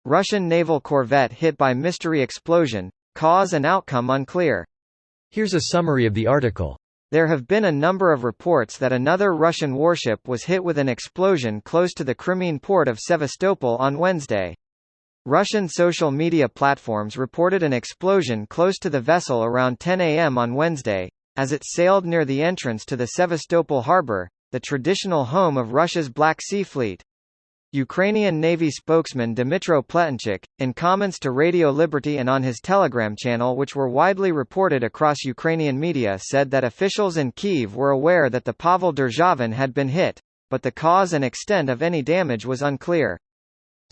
Russian naval corvette hit by mystery explosion, cause and outcome unclear. Here's a summary of the article. There have been a number of reports that another Russian warship was hit with an explosion close to the Crimean port of Sevastopol on Wednesday. Russian social media platforms reported an explosion close to the vessel around 10 a.m. on Wednesday, as it sailed near the entrance to the Sevastopol harbor, the traditional home of Russia's Black Sea Fleet. Ukrainian Navy spokesman Dmytro Pletenchuk, in comments to Radio Liberty and on his Telegram channel which were widely reported across Ukrainian media, said that officials in Kyiv were aware that the Pavel Derzhavin had been hit, but the cause and extent of any damage was unclear.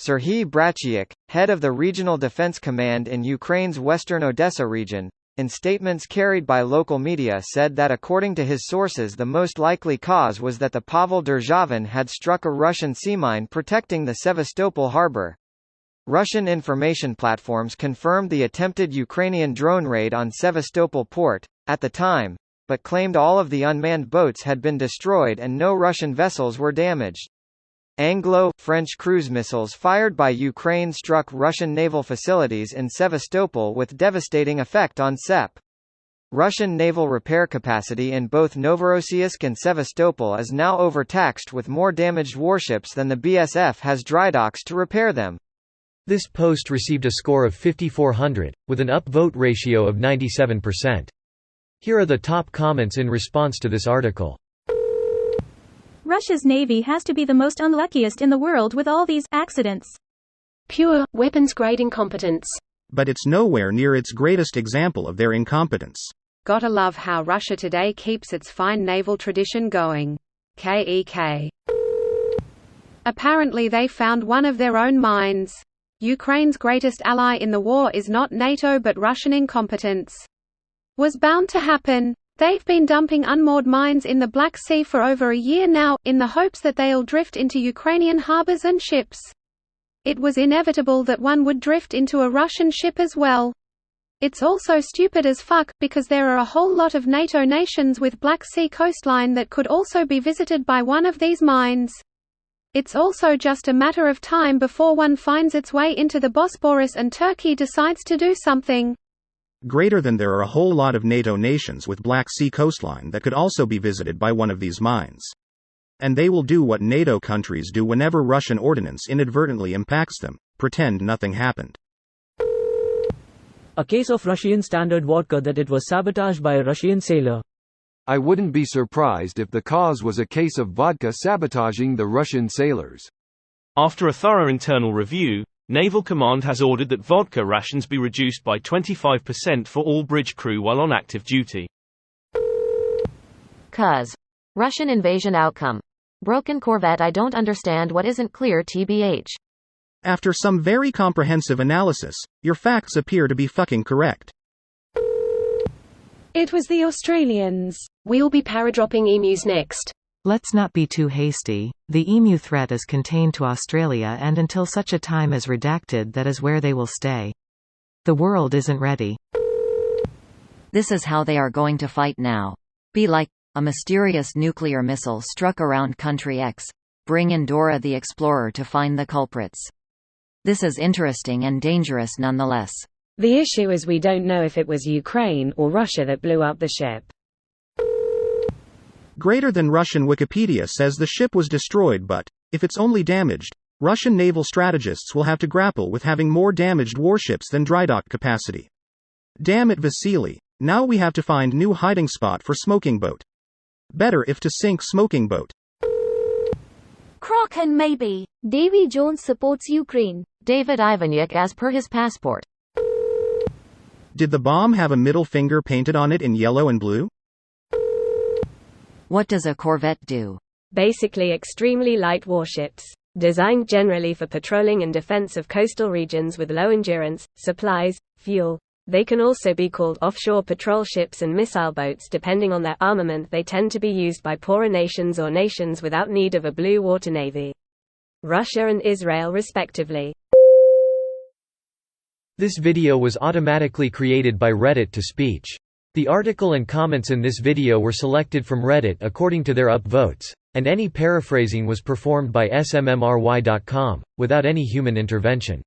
Serhiy Brachiuk, head of the Regional Defense Command in Ukraine's western Odessa region, in statements carried by local media said that according to his sources the most likely cause was that the Pavel Derzhavin had struck a Russian sea mine protecting the Sevastopol harbor. Russian information platforms confirmed the attempted Ukrainian drone raid on Sevastopol port, at the time, but claimed all of the unmanned boats had been destroyed and no Russian vessels were damaged. Anglo-French cruise missiles fired by Ukraine struck Russian naval facilities in Sevastopol with devastating effect on SEP. Russian naval repair capacity in both Novorossiysk and Sevastopol is now overtaxed with more damaged warships than the BSF has drydocks to repair them. This post received a score of 5,400, with an upvote ratio of 97%. Here are the top comments in response to this article. Russia's navy has to be the most unluckiest in the world with all these accidents. Pure, weapons-grade incompetence. But it's nowhere near its greatest example of their incompetence. Gotta love how Russia today keeps its fine naval tradition going. KEK. Apparently they found one of their own mines. Ukraine's greatest ally in the war is not NATO but Russian incompetence. Was bound to happen. They've been dumping unmoored mines in the Black Sea for over a year now, in the hopes that they'll drift into Ukrainian harbors and ships. It was inevitable that one would drift into a Russian ship as well. It's also stupid as fuck, because there are a whole lot of NATO nations with Black Sea coastline that could also be visited by one of these mines. It's also just a matter of time before one finds its way into the Bosporus and Turkey decides to do something. Greater than there are a whole lot of NATO nations with Black Sea coastline that could also be visited by one of these mines. And they will do what NATO countries do whenever Russian ordnance inadvertently impacts them: pretend nothing happened. A case of Russian standard vodka that it was sabotaged by a Russian sailor. I wouldn't be surprised if the cause was a case of vodka sabotaging the Russian sailors. After a thorough internal review, Naval Command has ordered that vodka rations be reduced by 25% for all bridge crew while on active duty. Cuz. Russian invasion outcome. Broken Corvette. I don't understand what isn't clear tbh. After some very comprehensive analysis, your facts appear to be fucking correct. It was the Australians. We'll be paradropping emus next. Let's not be too hasty. The emu threat is contained to Australia and until such a time as redacted, that is where they will stay. The world isn't ready. This is how they are going to fight now. Be like, a mysterious nuclear missile struck around country X. Bring in Dora the Explorer to find the culprits. This is interesting and dangerous nonetheless. The issue is we don't know if it was Ukraine or Russia that blew up the ship. Greater than Russian Wikipedia says the ship was destroyed, but, if it's only damaged, Russian naval strategists will have to grapple with having more damaged warships than drydock capacity. Damn it, Vasily, now we have to find new hiding spot for smoking boat. Better if to sink smoking boat. Kraken maybe. Davy Jones supports Ukraine. David Ivanyuk as per his passport. Did the bomb have a middle finger painted on it in yellow and blue? What does a Corvette do? Basically extremely light warships. Designed generally for patrolling and defense of coastal regions with low endurance, supplies, fuel. They can also be called offshore patrol ships and missile boats depending on their armament. They tend to be used by poorer nations or nations without need of a blue water navy. Russia and Israel respectively. This video was automatically created by Reddit to speech. The article and comments in this video were selected from Reddit according to their upvotes, and any paraphrasing was performed by smmry.com, without any human intervention.